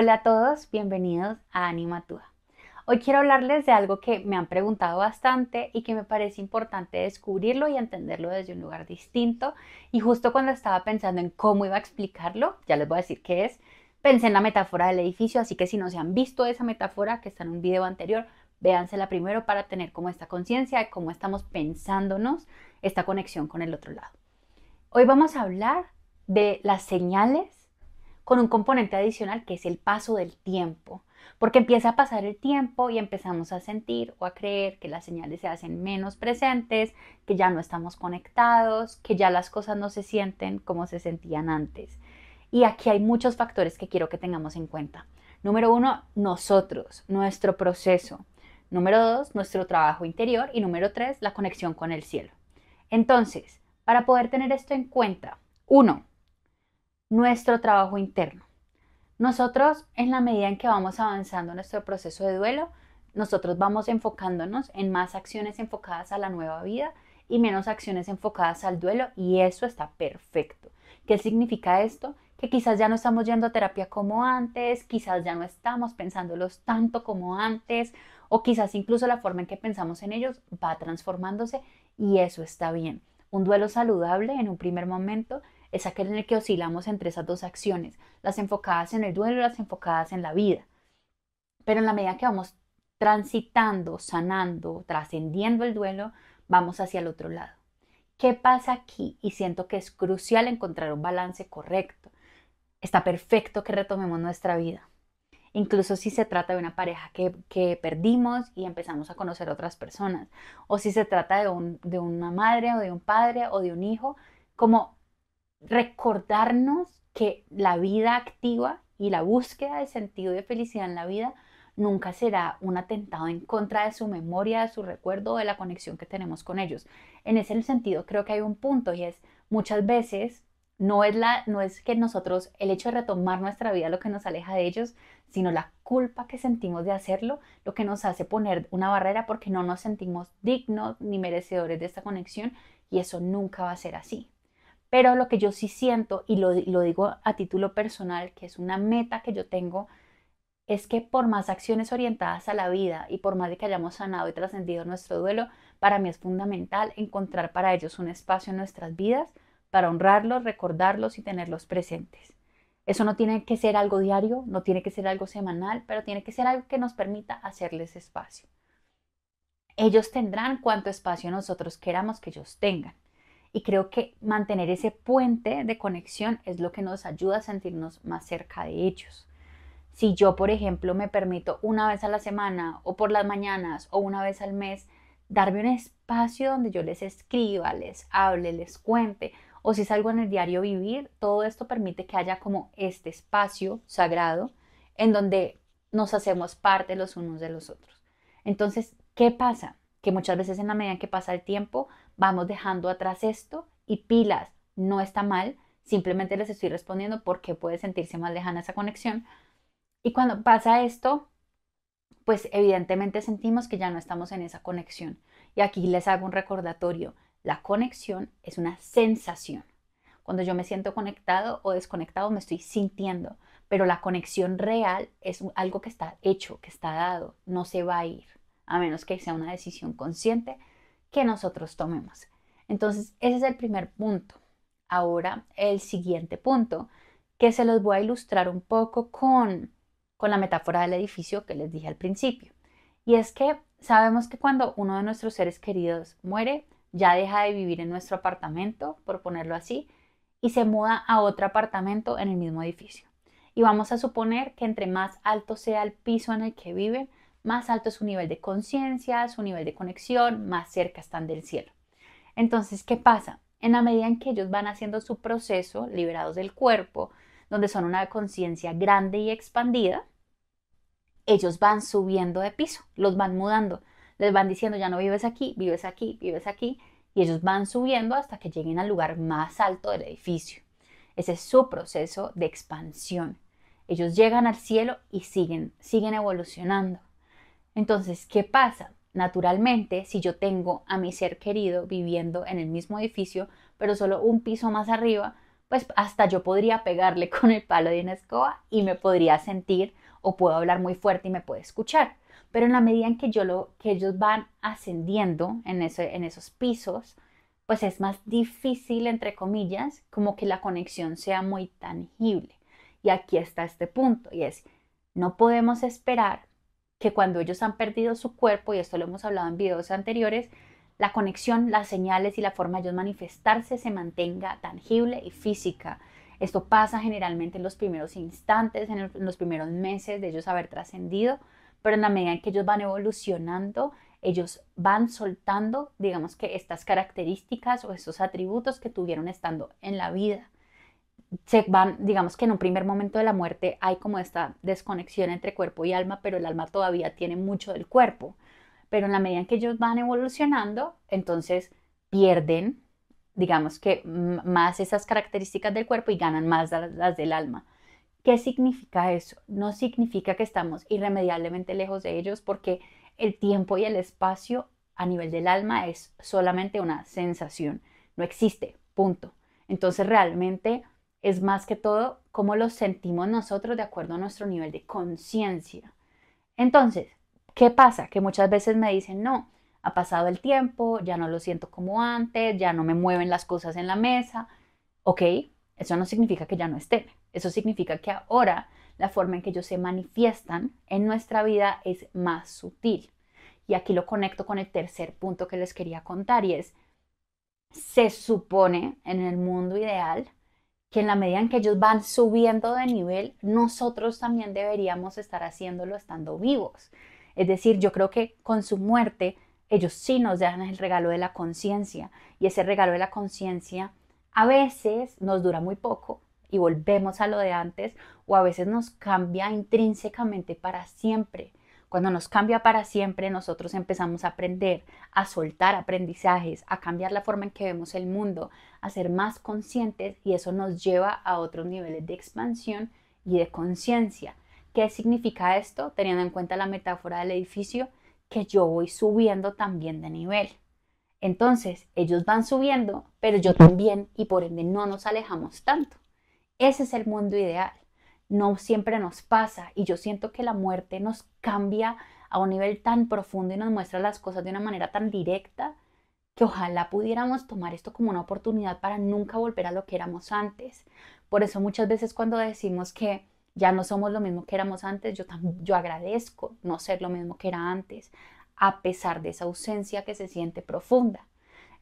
Hola a todos, bienvenidos a Animatúa. Hoy quiero hablarles de algo que me han preguntado bastante y que me parece importante descubrirlo y entenderlo desde un lugar distinto. Y justo cuando estaba pensando en cómo iba a explicarlo, ya les voy a decir qué es, pensé en la metáfora del edificio, así que si no se han visto esa metáfora que está en un video anterior, véansela primero para tener como esta conciencia de cómo estamos pensándonos esta conexión con el otro lado. Hoy vamos a hablar de las señales con un componente adicional que es el paso del tiempo, porque empieza a pasar el tiempo y empezamos a sentir o a creer que las señales se hacen menos presentes, que ya no estamos conectados, que ya las cosas no se sienten como se sentían antes. Y aquí hay muchos factores que quiero que tengamos en cuenta. Número uno, nosotros, nuestro proceso. Número dos, nuestro trabajo interior. Y número tres, la conexión con el cielo. Entonces, para poder tener esto en cuenta, uno, nuestro trabajo interno. Nosotros, en la medida en que vamos avanzando en nuestro proceso de duelo, nosotros vamos enfocándonos en más acciones enfocadas a la nueva vida y menos acciones enfocadas al duelo, y eso está perfecto. ¿Qué significa esto? Que quizás ya no estamos yendo a terapia como antes, quizás ya no estamos pensándolos tanto como antes, o quizás incluso la forma en que pensamos en ellos va transformándose, y eso está bien. Un duelo saludable en un primer momento es aquel en el que oscilamos entre esas dos acciones, las enfocadas en el duelo y las enfocadas en la vida. Pero en la medida que vamos transitando, sanando, trascendiendo el duelo, vamos hacia el otro lado. ¿Qué pasa aquí? Y siento que es crucial encontrar un balance correcto. Está perfecto que retomemos nuestra vida, incluso si se trata de una pareja que perdimos y empezamos a conocer otras personas, o si se trata de una madre o de un padre o de un hijo, como recordarnos que la vida activa y la búsqueda de sentido y de felicidad en la vida nunca será un atentado en contra de su memoria, de su recuerdo o de la conexión que tenemos con ellos. En ese sentido creo que hay un punto, y es muchas veces no es que nosotros, el hecho de retomar nuestra vida, lo que nos aleja de ellos, sino la culpa que sentimos de hacerlo, lo que nos hace poner una barrera porque no nos sentimos dignos ni merecedores de esta conexión, y eso nunca va a ser así. Pero lo que yo sí siento, y lo digo a título personal, que es una meta que yo tengo, es que por más acciones orientadas a la vida y por más de que hayamos sanado y trascendido nuestro duelo, para mí es fundamental encontrar para ellos un espacio en nuestras vidas para honrarlos, recordarlos y tenerlos presentes. Eso no tiene que ser algo diario, no tiene que ser algo semanal, pero tiene que ser algo que nos permita hacerles espacio. Ellos tendrán cuanto espacio nosotros queramos que ellos tengan. Y creo que mantener ese puente de conexión es lo que nos ayuda a sentirnos más cerca de ellos. Si yo, por ejemplo, me permito una vez a la semana o por las mañanas o una vez al mes darme un espacio donde yo les escriba, les hable, les cuente, o si salgo en el diario vivir, todo esto permite que haya como este espacio sagrado en donde nos hacemos parte los unos de los otros. Entonces, ¿qué pasa? Que muchas veces en la medida en que pasa el tiempo vamos dejando atrás esto, y pilas, no está mal, simplemente les estoy respondiendo porque puede sentirse más lejana esa conexión. Y cuando pasa esto, pues evidentemente sentimos que ya no estamos en esa conexión. Y aquí les hago un recordatorio: la conexión es una sensación. Cuando yo me siento conectado o desconectado me estoy sintiendo, pero la conexión real es algo que está hecho, que está dado, no se va a ir, a menos que sea una decisión consciente que nosotros tomemos. Entonces, ese es el primer punto. Ahora, el siguiente punto, que se los voy a ilustrar un poco con la metáfora del edificio que les dije al principio. Y es que sabemos que cuando uno de nuestros seres queridos muere, ya deja de vivir en nuestro apartamento, por ponerlo así, y se muda a otro apartamento en el mismo edificio. Y vamos a suponer que entre más alto sea el piso en el que viven, más alto es su nivel de conciencia, su nivel de conexión, más cerca están del cielo. Entonces, ¿qué pasa? En la medida en que ellos van haciendo su proceso, liberados del cuerpo, donde son una conciencia grande y expandida, ellos van subiendo de piso, los van mudando, les van diciendo: ya no vives aquí, vives aquí, vives aquí, y ellos van subiendo hasta que lleguen al lugar más alto del edificio. Ese es su proceso de expansión. Ellos llegan al cielo y siguen evolucionando. Entonces, ¿qué pasa? Naturalmente, si yo tengo a mi ser querido viviendo en el mismo edificio, pero solo un piso más arriba, pues hasta yo podría pegarle con el palo de una escoba y me podría sentir o puedo hablar muy fuerte y me puede escuchar. Pero en la medida en que que ellos van ascendiendo en esos pisos, pues es más difícil, entre comillas, como que la conexión sea muy tangible. Y aquí está este punto, y es, no podemos esperar que cuando ellos han perdido su cuerpo, y esto lo hemos hablado en videos anteriores, la conexión, las señales y la forma de ellos manifestarse se mantenga tangible y física. Esto pasa generalmente en los primeros instantes, en los primeros meses de ellos haber trascendido, pero en la medida en que ellos van evolucionando, ellos van soltando, digamos que estas características o estos atributos que tuvieron estando en la vida. Se van, digamos que en un primer momento de la muerte hay como esta desconexión entre cuerpo y alma, pero el alma todavía tiene mucho del cuerpo. Pero en la medida en que ellos van evolucionando, entonces pierden, digamos que más esas características del cuerpo y ganan más las del alma. ¿Qué significa eso? No significa que estamos irremediablemente lejos de ellos porque el tiempo y el espacio a nivel del alma es solamente una sensación, no existe, punto. Entonces realmente es más que todo cómo lo sentimos nosotros de acuerdo a nuestro nivel de conciencia. Entonces, ¿qué pasa? Que muchas veces me dicen, no, ha pasado el tiempo, ya no lo siento como antes, ya no me mueven las cosas en la mesa. Ok, eso no significa que ya no estén. Eso significa que ahora la forma en que ellos se manifiestan en nuestra vida es más sutil. Y aquí lo conecto con el tercer punto que les quería contar y es, se supone en el mundo ideal que en la medida en que ellos van subiendo de nivel, nosotros también deberíamos estar haciéndolo estando vivos. Es decir, yo creo que con su muerte ellos sí nos dejan el regalo de la conciencia y ese regalo de la conciencia a veces nos dura muy poco y volvemos a lo de antes o a veces nos cambia intrínsecamente para siempre. Cuando nos cambia para siempre, nosotros empezamos a aprender, a soltar aprendizajes, a cambiar la forma en que vemos el mundo, a ser más conscientes y eso nos lleva a otros niveles de expansión y de conciencia. ¿Qué significa esto? Teniendo en cuenta la metáfora del edificio, que yo voy subiendo también de nivel. Entonces, ellos van subiendo, pero yo también y por ende no nos alejamos tanto. Ese es el mundo ideal. No siempre nos pasa y yo siento que la muerte nos cambia a un nivel tan profundo y nos muestra las cosas de una manera tan directa que ojalá pudiéramos tomar esto como una oportunidad para nunca volver a lo que éramos antes. Por eso muchas veces cuando decimos que ya no somos lo mismo que éramos antes, yo agradezco no ser lo mismo que era antes, a pesar de esa ausencia que se siente profunda.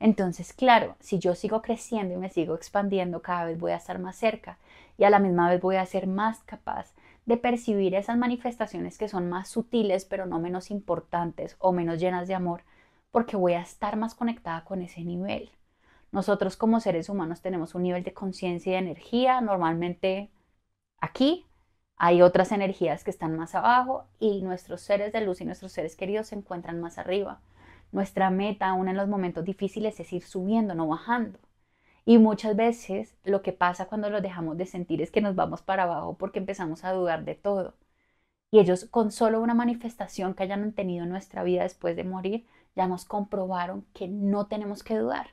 Entonces, claro, si yo sigo creciendo y me sigo expandiendo, cada vez voy a estar más cerca y a la misma vez voy a ser más capaz de percibir esas manifestaciones que son más sutiles, pero no menos importantes o menos llenas de amor, porque voy a estar más conectada con ese nivel. Nosotros como seres humanos tenemos un nivel de conciencia y de energía, normalmente aquí hay otras energías que están más abajo y nuestros seres de luz y nuestros seres queridos se encuentran más arriba. Nuestra meta, aún en los momentos difíciles, es ir subiendo, no bajando. Y muchas veces lo que pasa cuando los dejamos de sentir es que nos vamos para abajo porque empezamos a dudar de todo. Y ellos con solo una manifestación que hayan tenido en nuestra vida después de morir, ya nos comprobaron que no tenemos que dudar.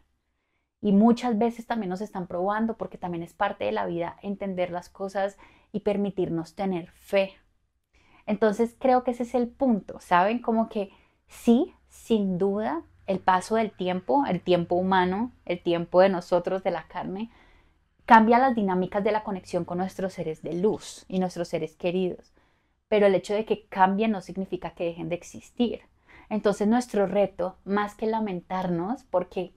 Y muchas veces también nos están probando porque también es parte de la vida entender las cosas y permitirnos tener fe. Entonces creo que ese es el punto, ¿saben? Como que sí, sin duda, el paso del tiempo, el tiempo humano, el tiempo de nosotros, de la carne, cambia las dinámicas de la conexión con nuestros seres de luz y nuestros seres queridos. Pero el hecho de que cambien no significa que dejen de existir. Entonces nuestro reto, más que lamentarnos porque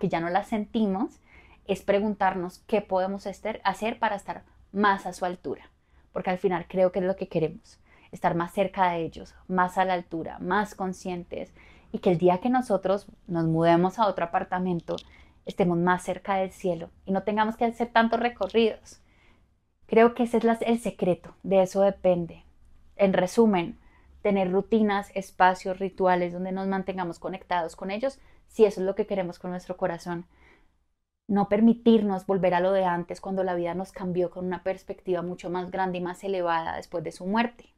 ya no la sentimos, es preguntarnos qué podemos hacer para estar más a su altura. Porque al final creo que es lo que queremos, estar más cerca de ellos, más a la altura, más conscientes y que el día que nosotros nos mudemos a otro apartamento estemos más cerca del cielo y no tengamos que hacer tantos recorridos. Creo que ese es el secreto, de eso depende. En resumen, tener rutinas, espacios, rituales donde nos mantengamos conectados con ellos, si eso es lo que queremos con nuestro corazón. No permitirnos volver a lo de antes cuando la vida nos cambió con una perspectiva mucho más grande y más elevada después de su muerte.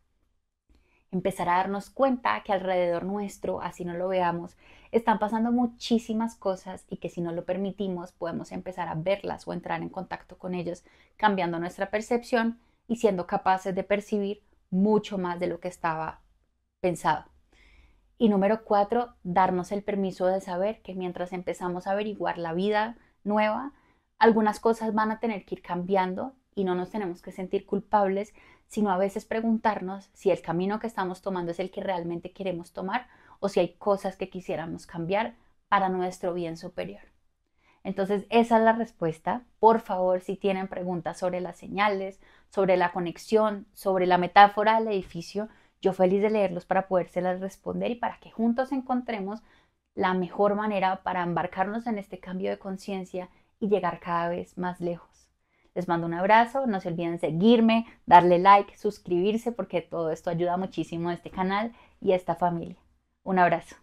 empezar a darnos cuenta que alrededor nuestro, así no lo veamos, están pasando muchísimas cosas y que si no lo permitimos podemos empezar a verlas o entrar en contacto con ellas, cambiando nuestra percepción y siendo capaces de percibir mucho más de lo que estaba pensado. Y número 4, darnos el permiso de saber que mientras empezamos a averiguar la vida nueva, algunas cosas van a tener que ir cambiando y no nos tenemos que sentir culpables, sino a veces preguntarnos si el camino que estamos tomando es el que realmente queremos tomar o si hay cosas que quisiéramos cambiar para nuestro bien superior. Entonces, esa es la respuesta. Por favor, si tienen preguntas sobre las señales, sobre la conexión, sobre la metáfora del edificio, yo feliz de leerlos para podérselas responder y para que juntos encontremos la mejor manera para embarcarnos en este cambio de conciencia y llegar cada vez más lejos. Les mando un abrazo, no se olviden seguirme, darle like, suscribirse porque todo esto ayuda muchísimo a este canal y a esta familia. Un abrazo.